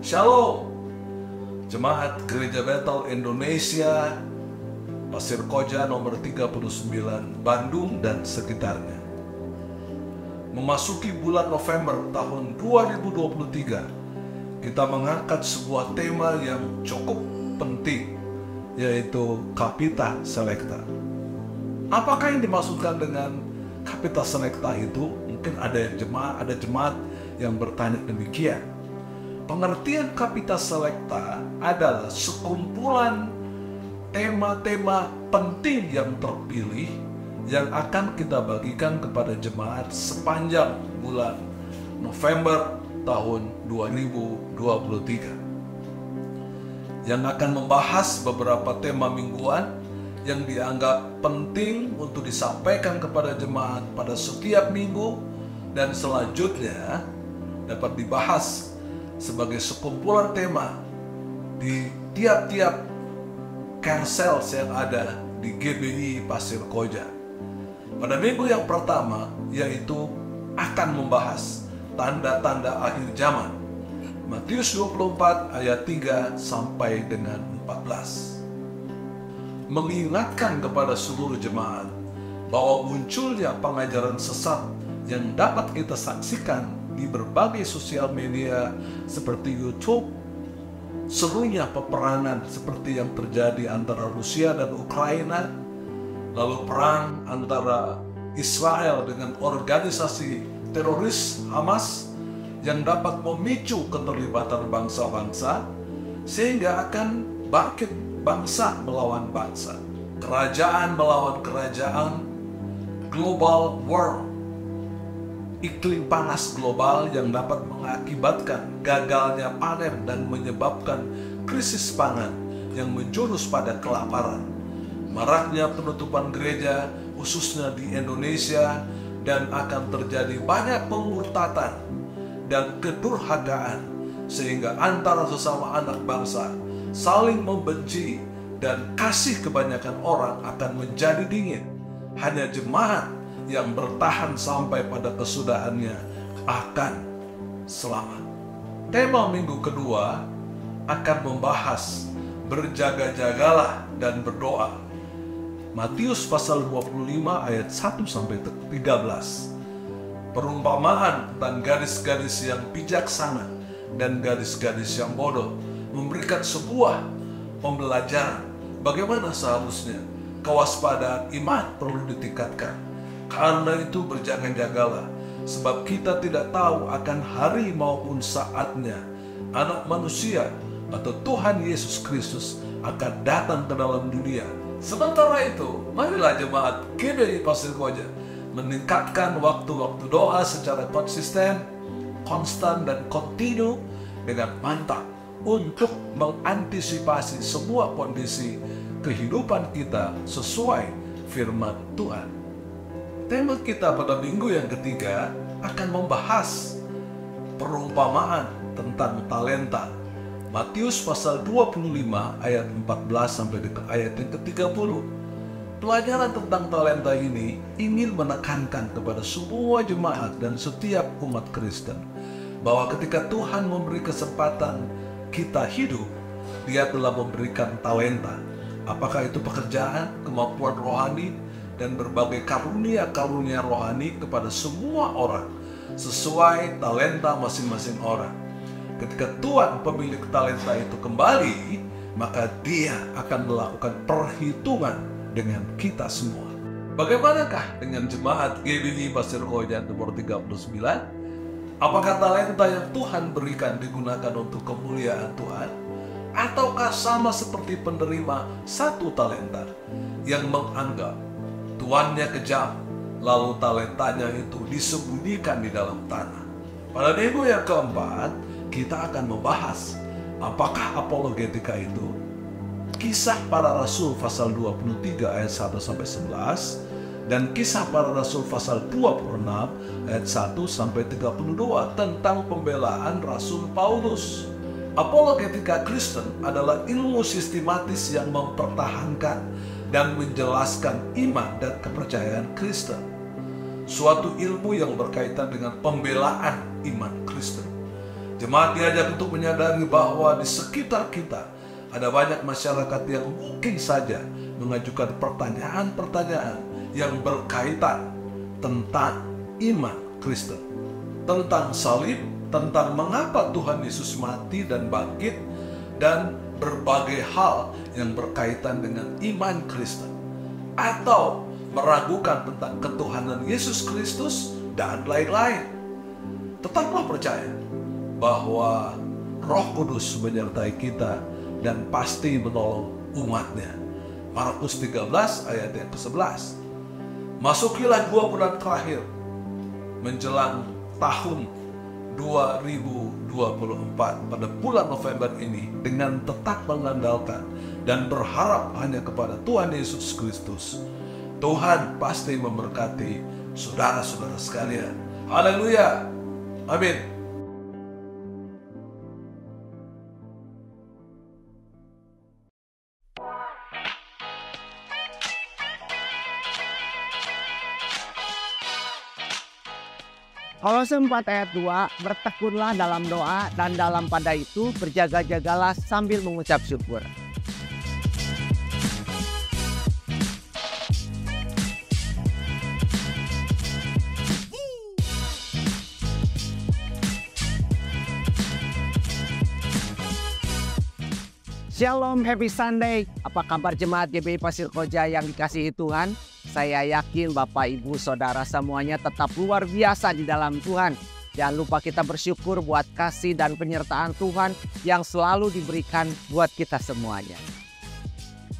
Shalom, Jemaat Gereja Bethel Indonesia, Pasir Koja nomor 39, Bandung dan sekitarnya. Memasuki bulan November tahun 2023, kita mengangkat sebuah tema yang cukup penting, yaitu Capita Selecta. Apakah yang dimaksudkan dengan Capita Selecta itu? Mungkin ada jemaat yang bertanya demikian. Pengertian Capita Selecta adalah sekumpulan tema-tema penting yang terpilih yang akan kita bagikan kepada jemaat sepanjang bulan November tahun 2023, yang akan membahas beberapa tema mingguan yang dianggap penting untuk disampaikan kepada jemaat pada setiap minggu, dan selanjutnya dapat dibahas sebagai sekumpulan tema di tiap-tiap cancel yang ada di GBI Pasir Koja. Pada minggu yang pertama, yaitu akan membahas tanda-tanda akhir zaman, Matius 24 ayat 3 sampai dengan 14. Mengingatkan kepada seluruh jemaat bahwa munculnya pengajaran sesat yang dapat kita saksikan di berbagai sosial media seperti YouTube, serunya peperangan seperti yang terjadi antara Rusia dan Ukraina, lalu perang antara Israel dengan organisasi teroris Hamas yang dapat memicu keterlibatan bangsa-bangsa sehingga akan bangkit bangsa melawan bangsa, kerajaan melawan kerajaan, global war, iklim panas global yang dapat mengakibatkan gagalnya panen dan menyebabkan krisis pangan yang menjurus pada kelaparan, maraknya penutupan gereja khususnya di Indonesia, dan akan terjadi banyak pemurtatan dan kedurhakaan sehingga antara sesama anak bangsa saling membenci dan kasih kebanyakan orang akan menjadi dingin. Hanya jemaat yang bertahan sampai pada kesudahannya akan selamat. Tema minggu kedua akan membahas berjaga-jagalah dan berdoa. Matius pasal 25 ayat 1 sampai 13. Perumpamaan tentang gadis-gadis yang bijaksana dan gadis-gadis yang bodoh memberikan sebuah pembelajaran bagaimana seharusnya kewaspadaan iman perlu ditingkatkan. Karena itu berjaga-jagalah, sebab kita tidak tahu akan hari maupun saatnya Anak Manusia atau Tuhan Yesus Kristus akan datang ke dalam dunia. Sementara itu, marilah jemaat GBI Pasir Koja meningkatkan waktu-waktu doa secara konsisten, konstan, dan kontinu dengan mantap untuk mengantisipasi semua kondisi kehidupan kita sesuai firman Tuhan. Tema kita pada minggu yang ketiga akan membahas perumpamaan tentang talenta. Matius pasal 25 ayat 14 sampai dengan ayat yang ke-30. Pelajaran tentang talenta ini ingin menekankan kepada semua jemaat dan setiap umat Kristen bahwa ketika Tuhan memberi kesempatan kita hidup, Dia telah memberikan talenta. Apakah itu pekerjaan, kemampuan rohani, dan berbagai karunia-karunia rohani kepada semua orang sesuai talenta masing-masing orang. Ketika Tuhan pemilik talenta itu kembali, maka Dia akan melakukan perhitungan dengan kita semua. Bagaimanakah dengan jemaat GBI Pasir Koja nomor 39? Apakah talenta yang Tuhan berikan digunakan untuk kemuliaan Tuhan? Ataukah sama seperti penerima satu talenta yang menganggap tuannya kejam, lalu talentanya itu disembunyikan di dalam tanah? Pada minggu yang keempat, kita akan membahas apakah apologetika itu. Kisah para Rasul pasal 23 ayat 1 sampai 11 dan Kisah para Rasul pasal 26 ayat 1 sampai 32 tentang pembelaan Rasul Paulus. Apologetika Kristen adalah ilmu sistematis yang mempertahankan dan menjelaskan iman dan kepercayaan Kristen. Suatu ilmu yang berkaitan dengan pembelaan iman Kristen. Jemaat diajak untuk menyadari bahwa di sekitar kita ada banyak masyarakat yang mungkin saja mengajukan pertanyaan-pertanyaan yang berkaitan tentang iman Kristen, tentang salib, tentang mengapa Tuhan Yesus mati dan bangkit, dan berbagai hal yang berkaitan dengan iman Kristen, atau meragukan tentang ketuhanan Yesus Kristus dan lain-lain. Tetaplah percaya bahwa Roh Kudus menyertai kita dan pasti menolong umatnya. Markus 13 ayat yang ke-11. Masukilah 2 bulan terakhir menjelang tahun 2024 pada bulan November ini dengan tetap mengandalkan dan berharap hanya kepada Tuhan Yesus Kristus. Tuhan pasti memberkati saudara-saudara sekalian. Haleluya. Amin. Kolose 4 ayat 2, bertekunlah dalam doa dan dalam pada itu berjaga-jagalah sambil mengucap syukur. Shalom, happy Sunday. Apa kabar jemaat GBI Pasir Koja yang dikasihi Tuhan? Saya yakin Bapak, Ibu, Saudara semuanya tetap luar biasa di dalam Tuhan. Jangan lupa kita bersyukur buat kasih dan penyertaan Tuhan yang selalu diberikan buat kita semuanya.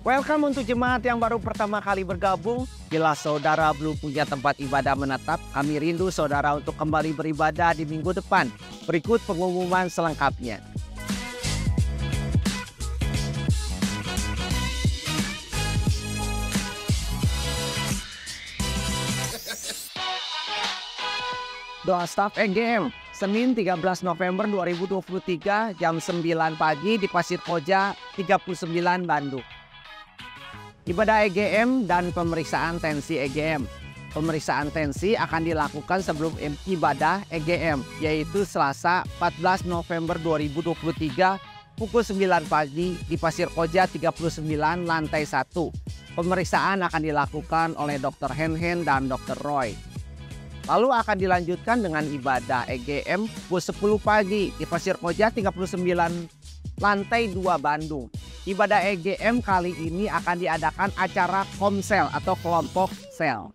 Welcome untuk jemaat yang baru pertama kali bergabung. Bila saudara belum punya tempat ibadah menetap, kami rindu saudara untuk kembali beribadah di minggu depan. Berikut pengumuman selengkapnya. Doa Staff EGM, Senin 13 November 2023 jam 9 pagi di Pasir Koja 39 Bandung. Ibadah EGM dan pemeriksaan tensi EGM. Pemeriksaan tensi akan dilakukan sebelum ibadah EGM, yaitu Selasa 14 November 2023 pukul 9 pagi di Pasir Koja 39 lantai 1. Pemeriksaan akan dilakukan oleh Dr. Hen dan Dr. Roy. Lalu akan dilanjutkan dengan ibadah EGM pukul 10 pagi di Pasir Koja 39 lantai 2 Bandung. Ibadah EGM kali ini akan diadakan acara komsel atau kelompok sel.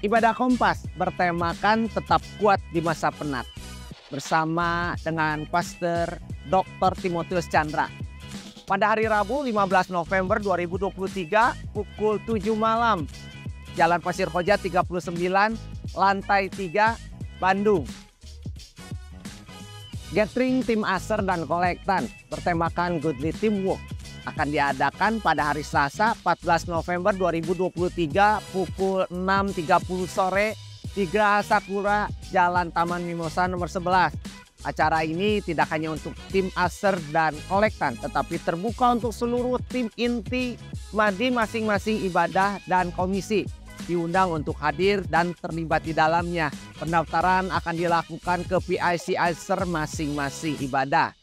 Ibadah Kompas bertemakan tetap kuat di masa penat bersama dengan Pastor Dr. Timotius Chandra. Pada hari Rabu 15 November 2023 pukul 7 malam. Jalan Pasir Koja 39, lantai 3, Bandung. Gathering tim Aser dan Kolektan bertemakan Godly Teamwork akan diadakan pada hari Selasa 14 November 2023 pukul 6.30 sore di Geraha Sakura, Jalan Taman Mimosa nomor 11. Acara ini tidak hanya untuk tim Aser dan Kolektan, tetapi terbuka untuk seluruh tim inti di masing-masing ibadah dan komisi. Diundang untuk hadir dan terlibat di dalamnya. Pendaftaran akan dilakukan ke PIC Aser masing-masing ibadah.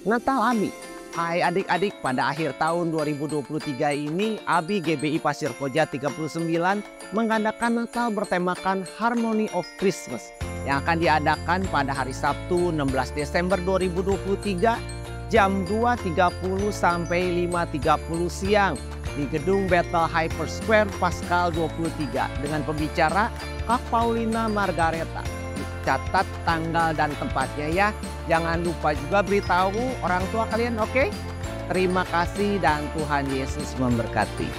Natal Abi. Hai adik-adik, pada akhir tahun 2023 ini Abi GBI Pasir Koja 39 mengadakan Natal bertemakan Harmony of Christmas yang akan diadakan pada hari Sabtu 16 Desember 2023 jam 2.30 sampai 5.30 siang di gedung Bethel Hyper Square Pascal 23 dengan pembicara Kak Paulina Margareta. Catat tanggal dan tempatnya ya. Jangan lupa juga beritahu orang tua kalian, oke? Terima kasih dan Tuhan Yesus memberkati.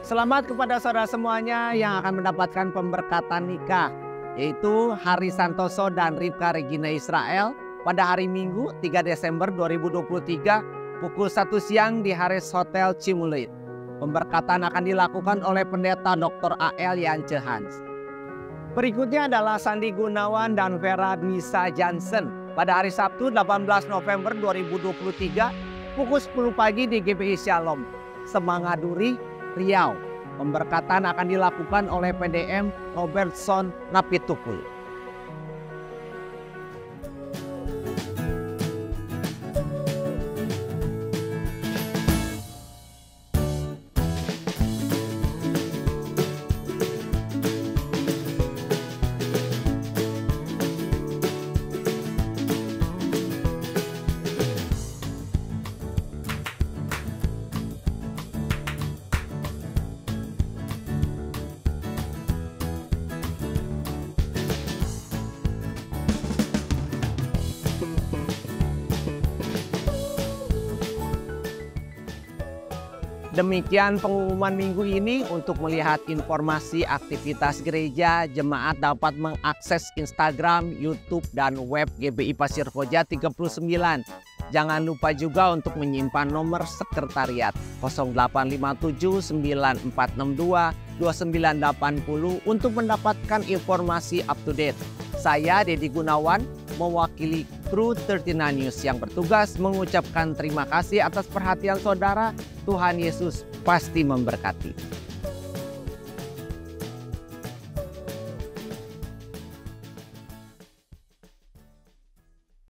Selamat kepada saudara semuanya yang akan mendapatkan pemberkatan nikah, yaitu Hari Santoso dan Ribka Regina Israel pada hari Minggu 3 Desember 2023 pukul 1 siang di Harris Hotel Cimulit. Pemberkatan akan dilakukan oleh Pendeta Dr. A.L. Yance Hans. Berikutnya adalah Sandi Gunawan dan Vera Nisa Johnson pada hari Sabtu 18 November 2023 pukul 10 pagi di GBI Shalom, Semangaduri, Riau. Pemberkatan akan dilakukan oleh PDM Robertson Napitukul. Demikian pengumuman minggu ini. Untuk melihat informasi aktivitas gereja, jemaat dapat mengakses Instagram, YouTube, dan web GBI Pasir Koja 39. Jangan lupa juga untuk menyimpan nomor sekretariat 0857 9462 2980 untuk mendapatkan informasi up to date. Saya Dedi Gunawan, mewakili kru 39 News yang bertugas mengucapkan terima kasih atas perhatian saudara. Tuhan Yesus pasti memberkati.